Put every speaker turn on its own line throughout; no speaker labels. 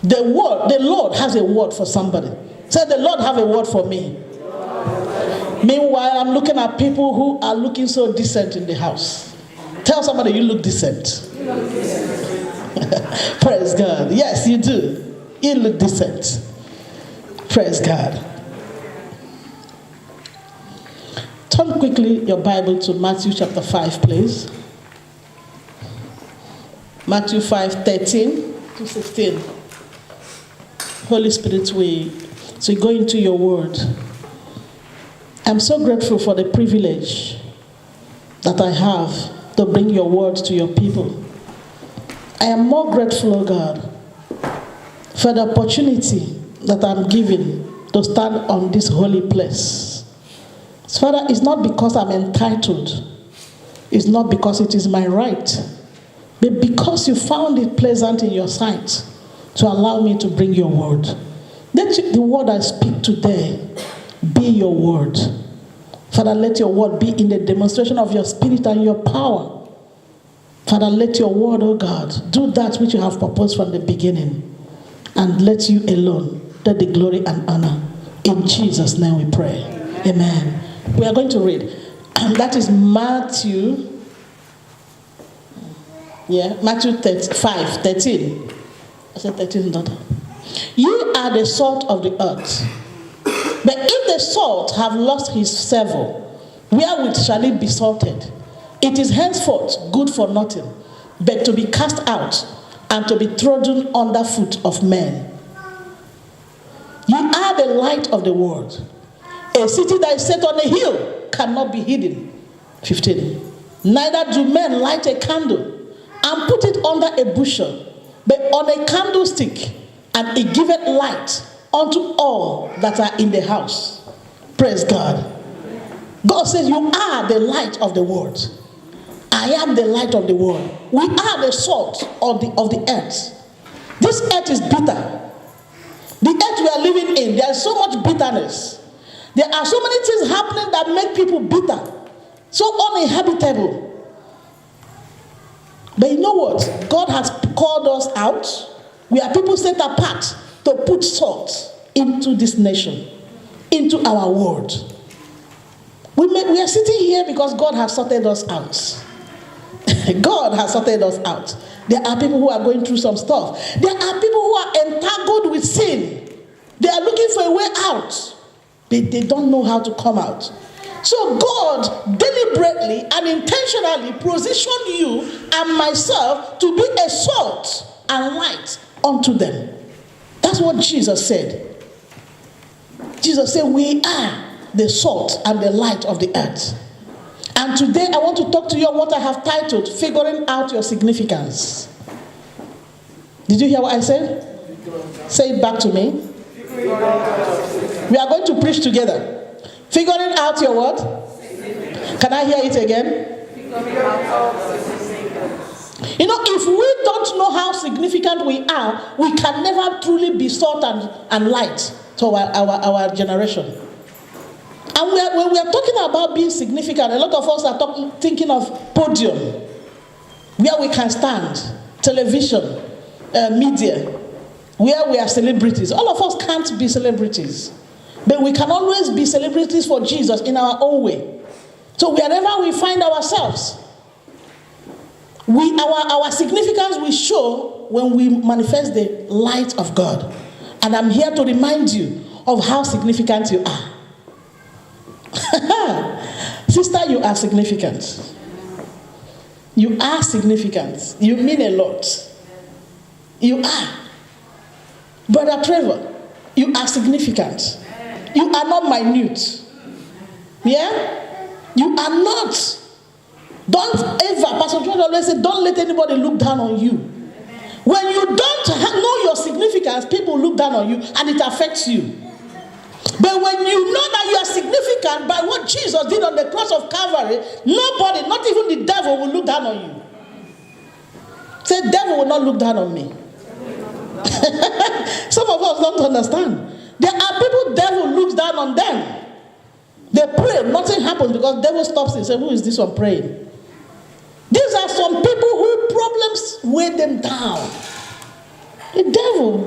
The Lord has a word for somebody. Say, the Lord have a word for me. Meanwhile, I'm looking at people who are looking so decent in the house. Tell somebody, you look decent. Praise God. Yes, you do. You look decent. Praise God. Turn quickly your Bible to Matthew chapter 5, please. Matthew 5:13 to 16. Holy Spirit, we go into your word. I'm so grateful for the privilege that I have to bring your word to your people. I am more grateful, oh God, for the opportunity that I'm given to stand on this holy place. Father, it's not because I'm entitled. It's not because it is my right. But because you found it pleasant in your sight to allow me to bring your word. Let the word I speak today be your word. Father, let your word be in the demonstration of your spirit and your power. Father, let your word, oh God, do that which you have proposed from the beginning. And let you alone get the glory and honor. In Jesus' name we pray. Amen. We are going to read. That is Matthew. Matthew 5:13. I said 13, daughter. You are the salt of the earth. But if the salt have lost his savour, wherewith shall it be salted? It is henceforth good for nothing, but to be cast out and to be trodden under foot of men. You are the light of the world. A city that is set on a hill cannot be hidden. 15. Neither do men light a candle and put it under a bushel, but on a candlestick, and it giveth light unto all that are in the house. Praise God. God says, you are the light of the world. I am the light of the world. We are the salt of the earth. This earth is bitter. The earth we are living in, there is so much bitterness. There are so many things happening that make people bitter, so uninhabitable. But you know what? God has called us out. We are people set apart to put salt into this nation, into our world. We are sitting here because God has sorted us out. God has sorted us out. There are people who are going through some stuff. There are people who are entangled with sin. They are looking for a way out, but they don't know how to come out. So God deliberately and intentionally positioned you and myself to be a salt and light unto them. That's what Jesus said. Jesus said, we are the salt and the light of the earth. And today I want to talk to you on what I have titled, Figuring Out Your Significance. Did you hear what I said? Say it back to me. We are going to preach together. Figuring out your what? Can I hear it again? You know, if we don't know how significant we are, we can never truly be salt and light to our generation. And when we are talking about being significant, a lot of us are thinking of podium, where we can stand, television, media, where we are celebrities. All of us can't be celebrities. But we can always be celebrities for Jesus in our own way. So wherever we find ourselves, our significance will show when we manifest the light of God. And I'm here to remind you of how significant you are. Sister, you are significant. You are significant. You mean a lot. You are. Brother Trevor, you are significant. You are not minute. Yeah? You are not. Don't ever, Pastor George always said, don't let anybody look down on you. When you don't know your significance, people look down on you and it affects you. But when you know that you are significant by what Jesus did on the cross of Calvary, nobody, not even the devil, will look down on you. Say, devil will not look down on me. Some of us don't understand. There are people, devil looks down on them. They pray, nothing happens because devil stops and says, who is this one praying? These are some people whose problems weigh them down. The devil,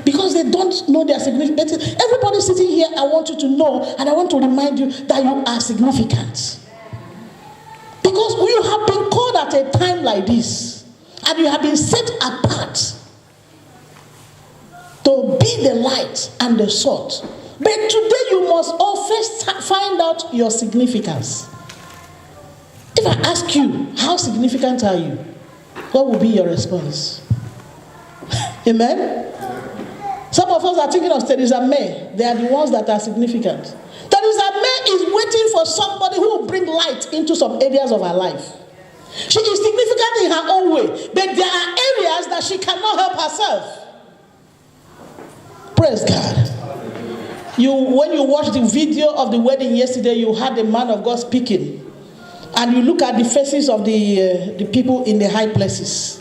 because they don't know their significance. Everybody sitting here, I want you to know, and I want to remind you that you are significant. Because you have been called at a time like this, and you have been set apart to be the light and the salt. But today you must first find out your significance. If I ask you, how significant are you? What will be your response? Amen? Some of us are thinking of Theresa May. They are the ones that are significant. Theresa May is waiting for somebody who will bring light into some areas of her life. She is significant in her own way, but there are areas that she cannot help herself. Praise God. When you watch the video of the wedding yesterday, you heard the man of God speaking. And you look at the faces of the people in the high places.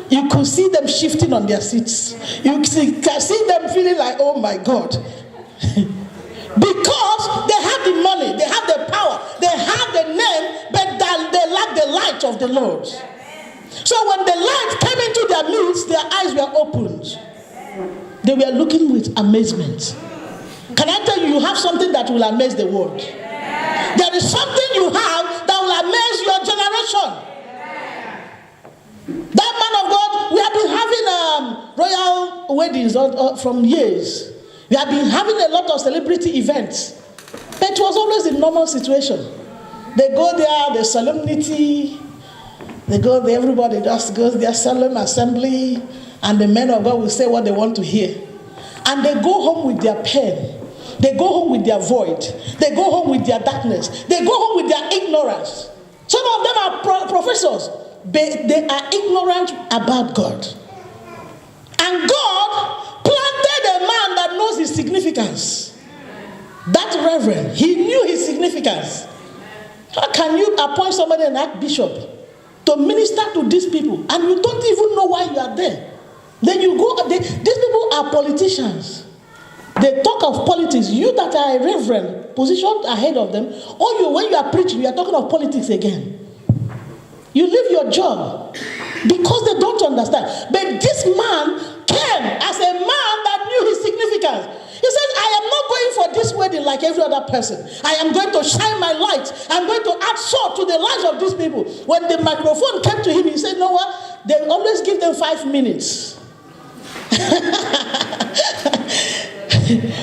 You could see them shifting on their seats. You can see them feeling like, oh my God. Because they have the money, they have the power, they have the name, but they lack the light of the Lord. So when the light came into their midst, their eyes were opened. They were looking with amazement. Can I tell you, you have something that will amaze the world. There is something you have that will amaze your generation. That man of God, we have been having royal weddings from years. We have been having a lot of celebrity events. But it was always the normal situation. They go there, the solemnity. They go there, everybody just goes there, solemn assembly. And the men of God will say what they want to hear. And they go home with their pen. They go home with their void. They go home with their darkness. They go home with their ignorance. Some of them are professors. But they are ignorant about God. And God planted a man that knows his significance. That reverend, he knew his significance. How can you appoint somebody an archbishop to minister to these people and you don't even know why you are there? Then you go, these people are politicians. They talk of politics. You that are a reverend, positioned ahead of them, or when you are preaching, you are talking of politics again. You leave your job because they don't understand. But this man came as a man that knew his significance. He says, I am not going for this wedding like every other person. I am going to shine my light. I'm going to add salt to the lives of these people. When the microphone came to him, he said, no what? They always give them 5 minutes.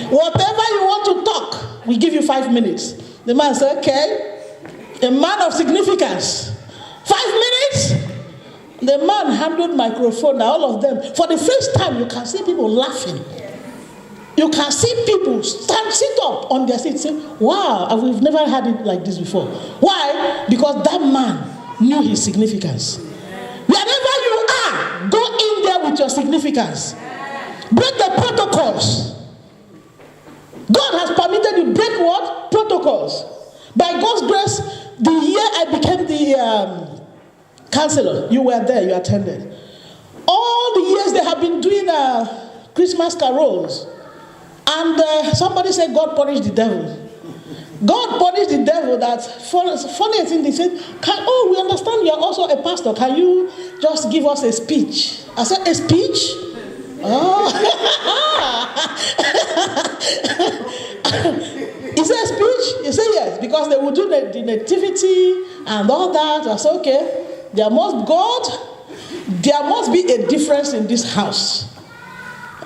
Whatever you want to talk, we give you 5 minutes. The man said, okay. A man of significance. 5 minutes? The man handled microphone, all of them. For the first time, you can see people laughing. You can see people sit up on their seats and say, wow, we've never had it like this before. Why? Because that man knew his significance. Wherever you are, go in there with your significance. Break the protocols. God has permitted you break what? Protocols. By God's grace, the year I became the counselor, you were there, you attended. All the years they have been doing Christmas carols. And somebody said God punished the devil. God punished the devil. That funny thing, they said, we understand you are also a pastor. Can you just give us a speech? I said, a speech? Oh. Is there a speech? He said yes, because they will do the nativity and all that. I said, okay, there must be a difference in this house.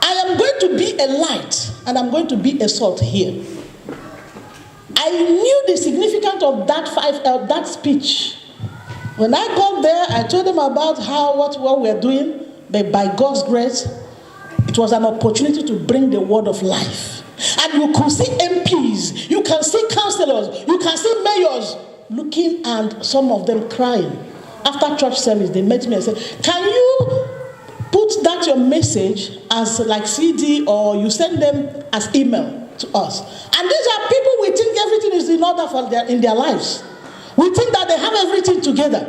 I am going to be a light and I'm going to be a salt here. I knew the significance of that speech. When I got there, I told them about what we're doing, but by God's grace, it was an opportunity to bring the word of life. And you can see MPs, you can see councillors, you can see mayors looking and some of them crying. After church service, they met me and said, can you put that your message as like CD or you send them as email to us? And these are people we think everything is in order in their lives. We think that they have everything together.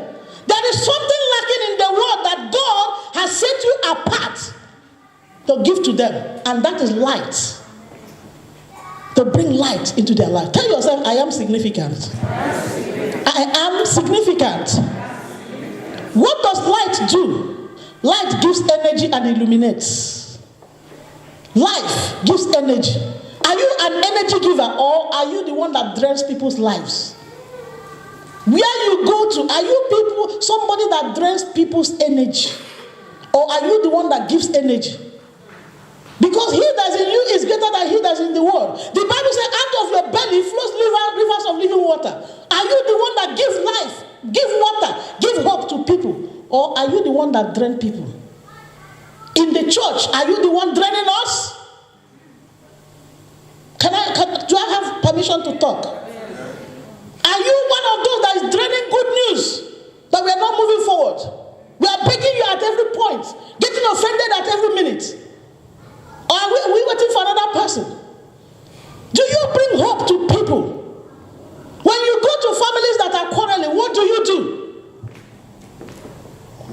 There is something lacking in the world that God has set you apart to give to them. And that is light. To bring light into their life. Tell yourself, I am significant. I am significant. What does light do? Light gives energy and illuminates. Life gives energy. Are you an energy giver, or are you the one that drains people's lives? Where you go to, are you somebody that drains people's energy? Or are you the one that gives energy? Because he that's in you is greater than he that's in the world. The Bible says, out of your belly flows rivers of living water. Are you the one that gives life, give water, give hope to people? Or are you the one that drains people? In the church, are you the one draining us? Do I have permission to talk? Are you one of those that is draining good news? That we are not moving forward? We are begging you at every point, getting offended at every minute. Or are we waiting for another person? Do you bring hope to people? When you go to families that are quarreling, what do you do?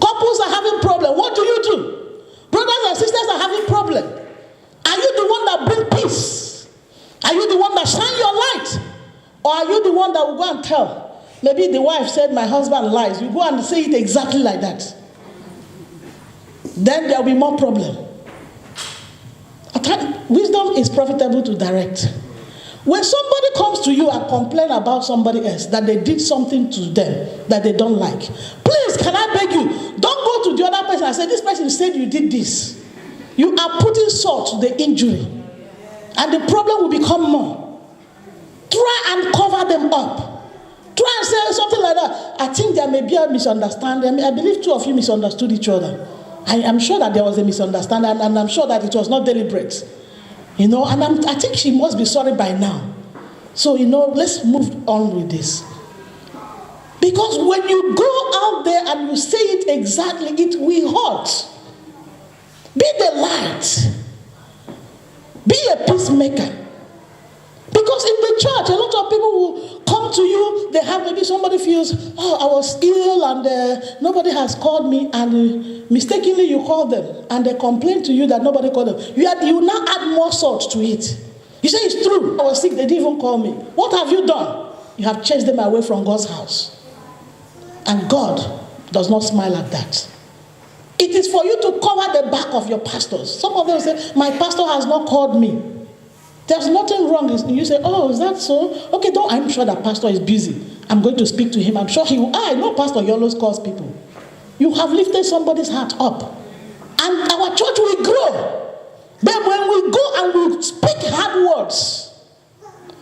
Couples are having problems. What do you do? Brothers and sisters are having problems. Are you the one that brings peace? Are you the one that shine your light? Or are you the one that will go and tell? Maybe the wife said, my husband lies. You go and say it exactly like that. Then there will be more problem. Wisdom is profitable to direct. When somebody comes to you and complain about somebody else, that they did something to them that they don't like, please, can I beg you, don't go to the other person and say, this person said you did this. You are putting salt to the injury, and the problem will become more. Try and cover them up. Try and say something like that. I think there may be a misunderstanding. I believe two of you misunderstood each other. I am sure that there was a misunderstanding, and I'm sure that it was not deliberate. And I think she must be sorry by now. So, let's move on with this. Because when you go out there and you say it exactly, it will hurt. Be the light. Be a peacemaker. Because in the church, a lot of people will come to you. They have, maybe somebody feels, I was ill and nobody has called me, and mistakenly you call them and they complain to you that nobody called them. You now add more salt to it. You say, it's true, I was sick, they didn't even call me. What have you done? You have chased them away from God's house. And God does not smile at that. It is for you to cover the back of your pastors. Some of them say, my pastor has not called me. There's nothing wrong. You say, oh, is that so? Okay, I'm sure that pastor is busy. I'm going to speak to him. I'm sure he will. I know Pastor Yolos calls people. You have lifted somebody's heart up. And our church will grow. But when we go and we speak hard words,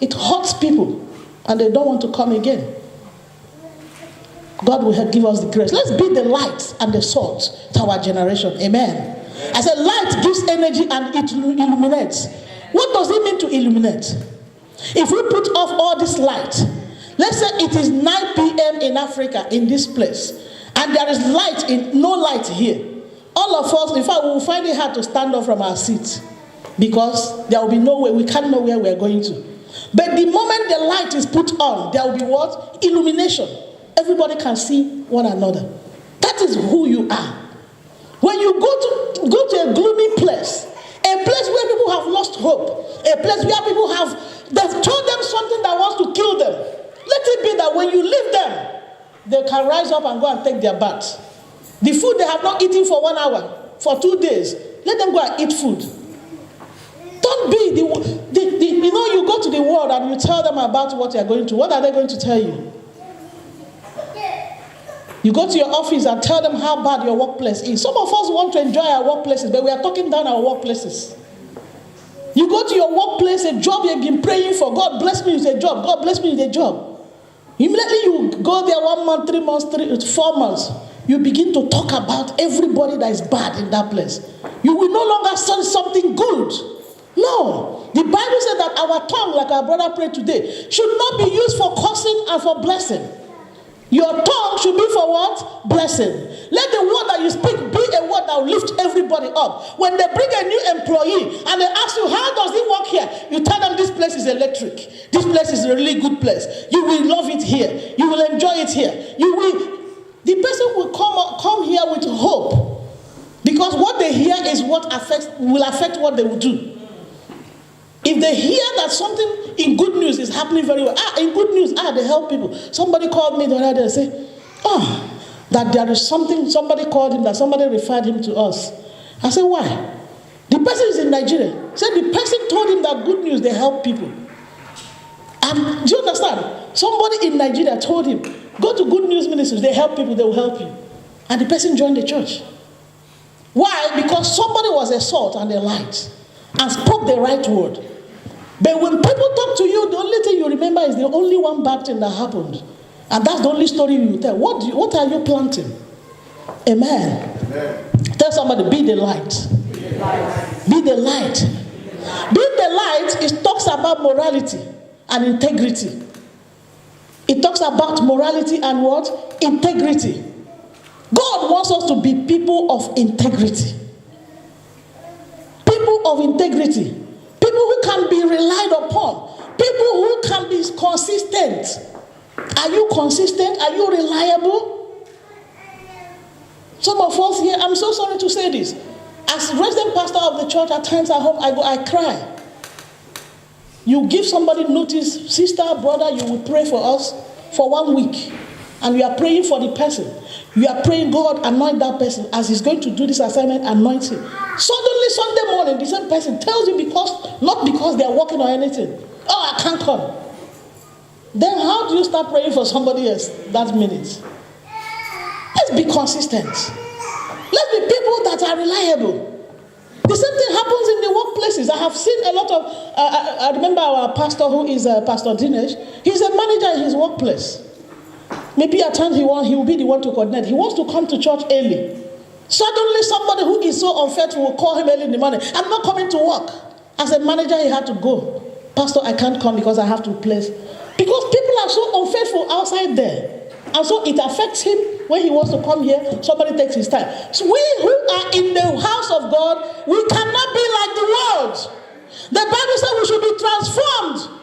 it hurts people. And they don't want to come again. God will give us the grace. Let's be the light and the salt to our generation. Amen. I said light gives energy and it illuminates. What does it mean to illuminate? If we put off all this light, let's say it is 9 p.m. in Africa, in this place, and there is no light here. All of us, in fact, we will find it hard to stand up from our seats because there will be no way, we can't know where we are going to. But the moment the light is put on, there will be what? Illumination. Everybody can see one another. That is who you are. When you go to a gloomy place, a place where people have lost hope, a place where people they've told them something that wants to kill them. Let it be that when you leave them, they can rise up and go and take their bath. The food they have not eaten for 1 hour, for 2 days, let them go and eat food. Don't be you go to the world and you tell them about what you are going to. What are they going to tell you? You go to your office and tell them how bad your workplace is. Some of us want to enjoy our workplaces, but we are talking down our workplaces. You go to your workplace, a job you've been praying for. God bless me with a job. God bless me with a job. Immediately you go there 1 month, 3 months, 4 months. You begin to talk about everybody that is bad in that place. You will no longer say something good. No. The Bible said that our tongue, like our brother prayed today, should not be used for cursing and for blessing. Your tongue should be for what? Blessing. Let the word that you speak be a word that will lift everybody up. When they bring a new employee and they ask you, how does it work here? You tell them this place is electric. This place is a really good place. You will love it here. You will enjoy it here. The person will come here with hope. Because what they hear is what will affect what they will do. If they hear that something in good news is happening very well, in good news, they help people. Somebody called me the other day and said, that there is something, somebody called him, that somebody referred him to us. I said, why? The person is in Nigeria. Said the person told him that good news, they help people. And do you understand? Somebody in Nigeria told him, go to Good News Ministries, they help people, they will help you. And the person joined the church. Why? Because somebody was a salt and a light and spoke the right word. But when people talk to you, the only thing you remember is the only one bad thing that happened. And that's the only story you tell. What are you planting? Amen. Amen. Tell somebody, be the light. Be the light. Be the light. Being the light, it talks about morality and integrity. It talks about morality and what? Integrity. God wants us to be people of integrity. People of integrity. People who can be relied upon. People who can be consistent. Are you consistent? Are you reliable? Some of us here, I'm so sorry to say this. As resident pastor of the church, at times at home, I cry. You give somebody notice, sister, brother, you will pray for us for 1 week. And we are praying for the person. We are praying, God, anoint that person. As he's going to do this assignment, anoint him. Suddenly, Sunday morning, the same person tells you not because they are working or anything. Oh, I can't come. Then how do you start praying for somebody else that minute? Let's be consistent. Let's be people that are reliable. The same thing happens in the workplaces. I have seen a lot of, I remember our pastor who is Pastor Dinesh. He's a manager in his workplace. Maybe at times he will be the one to coordinate. He wants to come to church early. Suddenly somebody who is so unfaithful will call him early in the morning. I'm not coming to work. As a manager, he had to go. Pastor, I can't come because I have to place. Because people are so unfaithful outside there. And so it affects him when he wants to come here. Somebody takes his time. So we who are in the house of God, we cannot be like the world. The Bible says we should be transformed.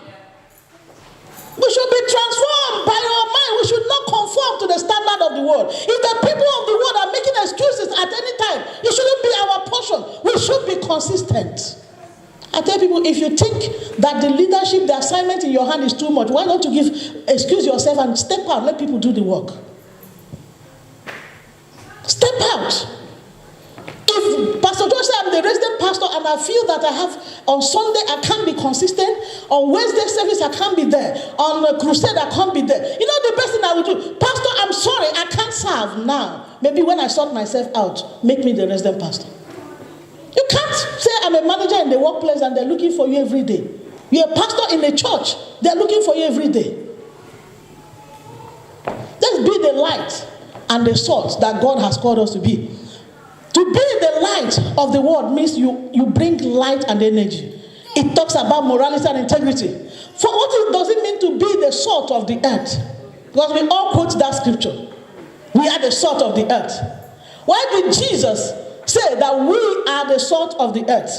We should be transformed by our mind. We should not conform to the standard of the world. If the people of the world are making excuses at any time, it shouldn't be our portion. We should be consistent. I tell people, if you think that the leadership, the assignment in your hand is too much, why not to excuse yourself and step out, let people do the work. Step out. If Pastor George said I'm the resident pastor and I feel that I have, on Sunday I can't be consistent, on Wednesday service I can't be there, on a crusade I can't be there. You know the best thing I will do, Pastor, I'm sorry, I can't serve now. Maybe when I sort myself out, make me the resident pastor. You can't say I'm a manager in the workplace and they're looking for you every day. You're a pastor in a church, they're looking for you every day. Let's be the light and the salt that God has called us to be. To be the light of the world means you bring light and energy. It talks about morality and integrity. For what does it mean to be the salt of the earth? Because we all quote that scripture. We are the salt of the earth. Why did Jesus say that we are the salt of the earth?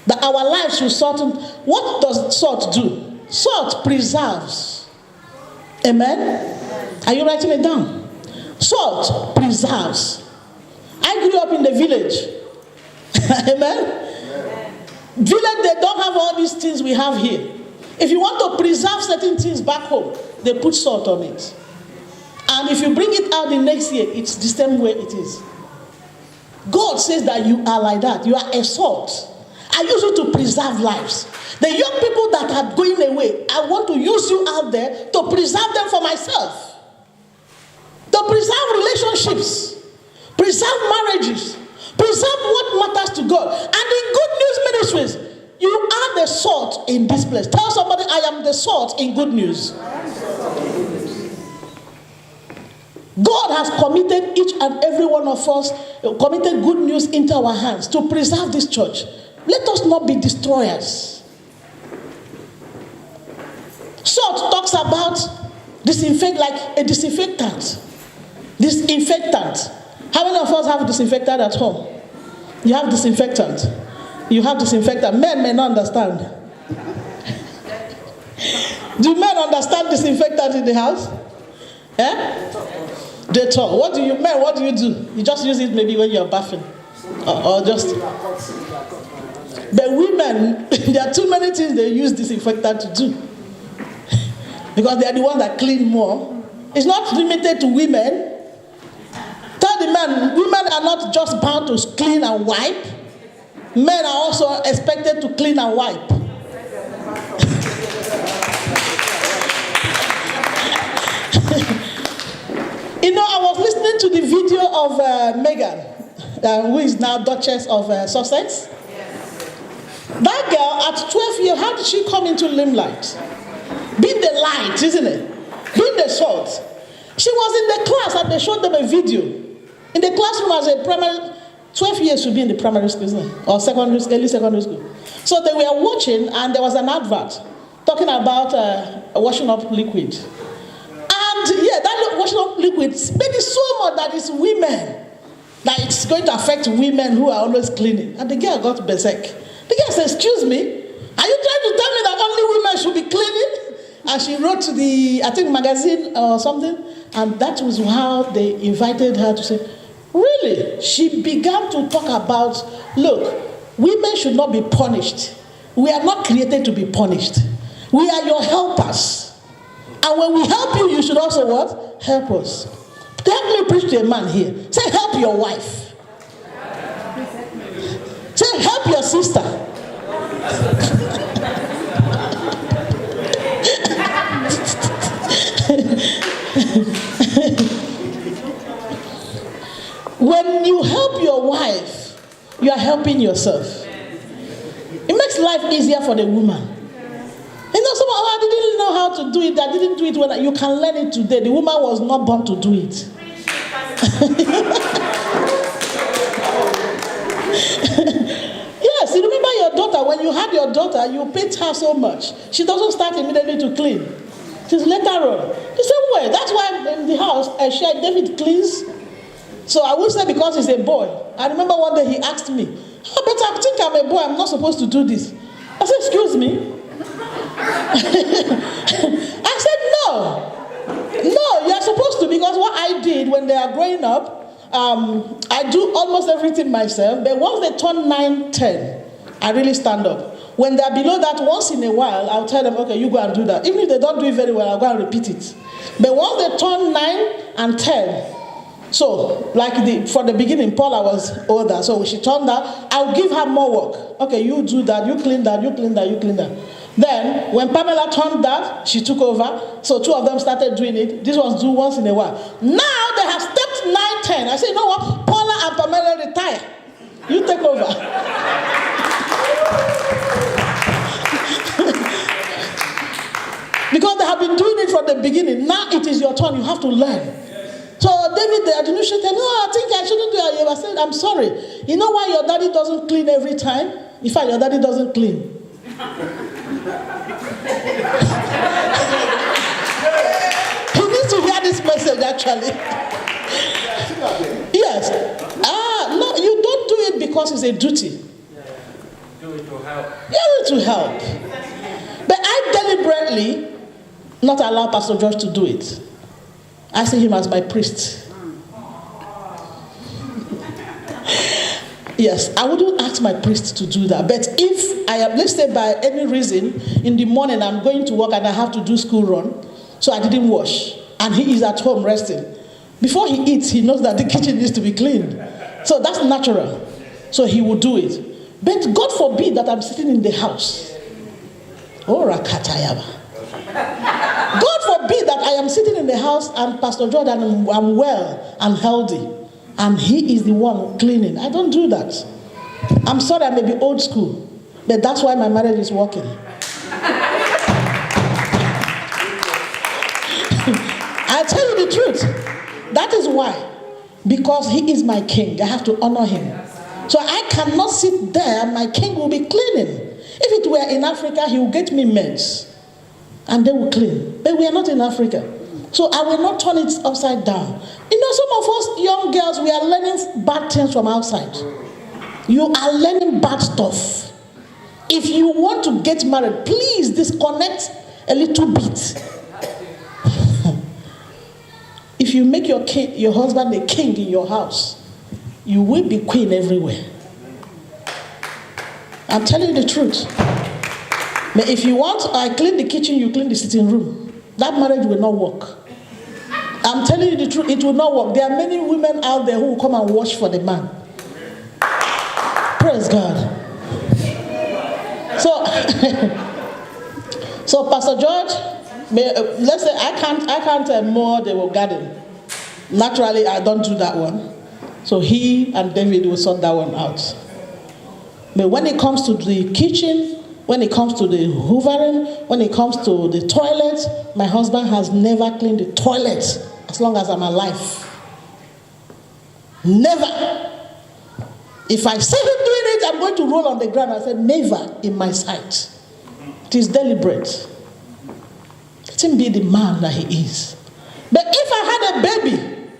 That our lives should salt. What does salt do? Salt preserves. Amen? Are you writing it down? Salt preserves. I grew up in the village. Amen? Village, they don't have all these things we have here. If you want to preserve certain things back home, they put salt on it. And if you bring it out the next year, it's the same way it is. God says that you are like that. You are a salt. I use you to preserve lives. The young people that are going away, I want to use you out there to preserve them for myself. To preserve relationships. Preserve marriages. Preserve what matters to God. And in Good News Ministries, you are the salt in this place. Tell somebody, I am the salt in Good News. God has committed each and every one of us, committed good news into our hands to preserve this church. Let us not be destroyers. Salt talks about disinfect, like a disinfectant. Disinfectant. How many of us have disinfectant at home? You have disinfectant. You have disinfectant. Men may not understand. Do men understand disinfectant in the house? Eh? Dettol. What do you do? You just use it maybe when you're bathing. Or just. But women, there are too many things they use disinfectant to do. Because they are the ones that clean more. It's not limited to women. Tell the men, women are not just bound to clean and wipe. Men are also expected to clean and wipe. You know, I was listening to the video of Meghan, who is now Duchess of Sussex. That girl at 12 years, how did she come into limelight? Being the light, isn't it? Being the salt. She was in the class and they showed them a video. In the classroom as a primary, 12 years to be in the primary school, isn't it? Or secondary, early secondary school. So they were watching and there was an advert talking about washing up liquid. And yeah, that washing up liquid made it so much that it's women. That it's going to affect women who are always cleaning. And the girl got berserk. The girl said, excuse me, are you trying to tell me that only women should be cleaning? And she wrote to the, I think, magazine or something. And that was how they invited her to say, really? She began to talk about, look, women should not be punished. We are not created to be punished. We are your helpers. And when we help you, you should also what? Help us. Help me preach to a man here. Say, help your wife. Say, help your sister. When you help your wife, you are helping yourself. It makes life easier for the woman. You know, someone, I didn't know how to do it. I didn't do it when you can learn it today. The woman was not born to do it. Yes, you remember your daughter. When you had your daughter, you paid her so much. She doesn't start immediately to clean. She's later on. The same way. That's why in the house, I shared David cleans. So I would say because he's a boy. I remember one day he asked me, oh, but I think I'm a boy. I'm not supposed to do this. I said, excuse me. I said, no, you're supposed to, because what I did when they are growing up, I do almost everything myself, but once they turn 9, 10, I really stand up. When they're below that, once in a while, I'll tell them, okay, you go and do that. Even if they don't do it very well, I'll go and repeat it. But once they turn 9 and 10, so like for the beginning, Paula was older, so when she turned that, I'll give her more work. Okay, you do that, you clean that, you clean that, you clean that. Then, when Pamela turned that, she took over. So 2 of them started doing it. This ones do once in a while. Now they have stepped 9, 10. I say, you know what? Paula and Pamela retire. You take over. Because they have been doing it from the beginning. Now it is your turn. You have to learn. So David, the administrator, no, I think I shouldn't do it. I said, I'm sorry. You know why your daddy doesn't clean every time? In fact, your daddy doesn't clean. He needs to hear this message, actually. Yes. No, you don't do it because it's a duty.
Do it to help.
You do it to help. But I deliberately not allow Pastor George to do it. I see him as my priest. Yes, I wouldn't ask my priest to do that. But if I am, let's say by any reason, in the morning I'm going to work and I have to do school run, so I didn't wash, and he is at home resting. Before he eats, he knows that the kitchen needs to be cleaned. So that's natural. So he will do it. But God forbid that I'm sitting in the house. Oh, Rakatayaba. God forbid that I am sitting in the house and Pastor Jordan, I'm well and healthy, and he is the one cleaning. I don't do that. I'm sorry, I may be old school, but that's why my marriage is working. I tell you the truth. That is why. Because he is my king. I have to honor him. So I cannot sit there. My king will be cleaning. If it were in Africa, he will get me maids. And they will clean. But we are not in Africa. So I will not turn it upside down. You know, some of us young girls, we are learning bad things from outside. You are learning bad stuff. If you want to get married, please disconnect a little bit. If you make your husband a king in your house, you will be queen everywhere. I'm telling you the truth. But if you want, I clean the kitchen, you clean the sitting room. That marriage will not work. I'm telling you the truth, it will not work. There are many women out there who will come and wash for the man. Praise God. So Pastor George, let's say I can't mow the garden. Naturally, I don't do that one. So he and David will sort that one out. But when it comes to the kitchen, when it comes to the hoovering, when it comes to the toilet, my husband has never cleaned the toilet as long as I'm alive. Never. If I see him doing it, I'm going to roll on the ground. I said, never in my sight. It is deliberate. Let him be the man that he is. But if I had a baby,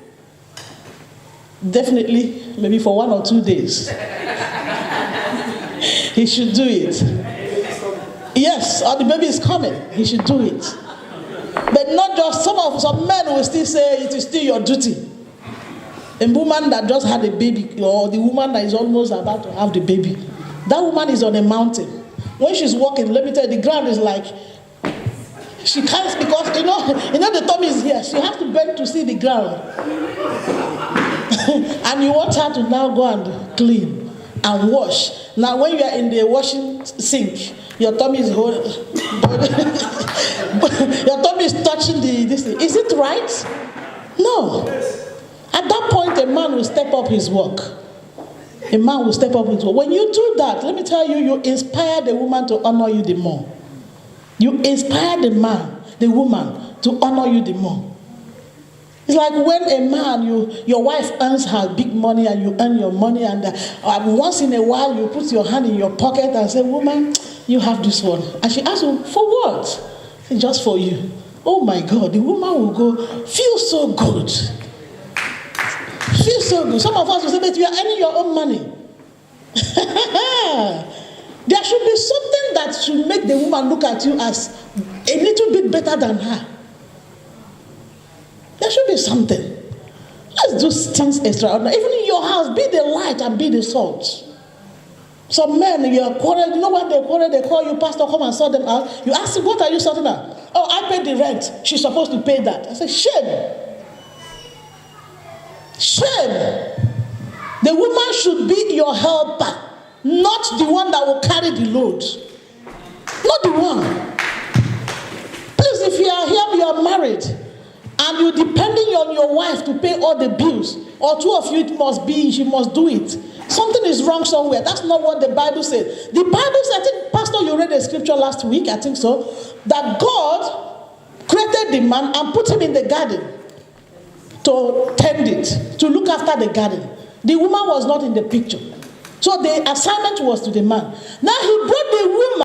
definitely, maybe for 1 or 2 days, he should do it. Yes, or the baby is coming, he should do it. But not just, some men will still say it is still your duty. A woman that just had a baby, or the woman that is almost about to have the baby, that woman is on a mountain. When she's walking, let me tell you, the ground is like, she can't, because you know the tummy is here. She has to bend to see the ground. And you want her to now go and clean and wash. Now when you are in the washing sink, your tummy is your tummy is touching this thing. Is it right? No. At that point, a man will step up his work. A man will step up his work. When you do that, let me tell you, you inspire the woman to honor you the more. You inspire the man, the woman, to honor you the more. It's like when a man, your wife earns her big money and you earn your money, and once in a while you put your hand in your pocket and say, woman, you have this one. And she asks you, for what? Just for you. Oh my God, the woman will go, feel so good. Feel so good. Some of us will say, but you are earning your own money. There should be something that should make the woman look at you as a little bit better than her. There should be something. Let's do things extraordinary. Even in your house, be the light and be the salt. Some men, you are quarreled. You know what they quarrel? They call you, pastor, come and sort them out. You ask them, what are you sorting out? Oh, I paid the rent. She's supposed to pay that. I say, shame. Shame. The woman should be your helper, not the one that will carry the load. Not the one. Please, if you are here, you are married, and you're depending on your wife to pay all the bills, or two of you, it must be, she must do it. Something is wrong somewhere. That's not what the Bible says. The Bible says, I think, Pastor, you read a scripture last week, I think so, that God created the man and put him in the garden to tend it, to look after the garden. The woman was not in the picture. So the assignment was to the man. Now he brought the woman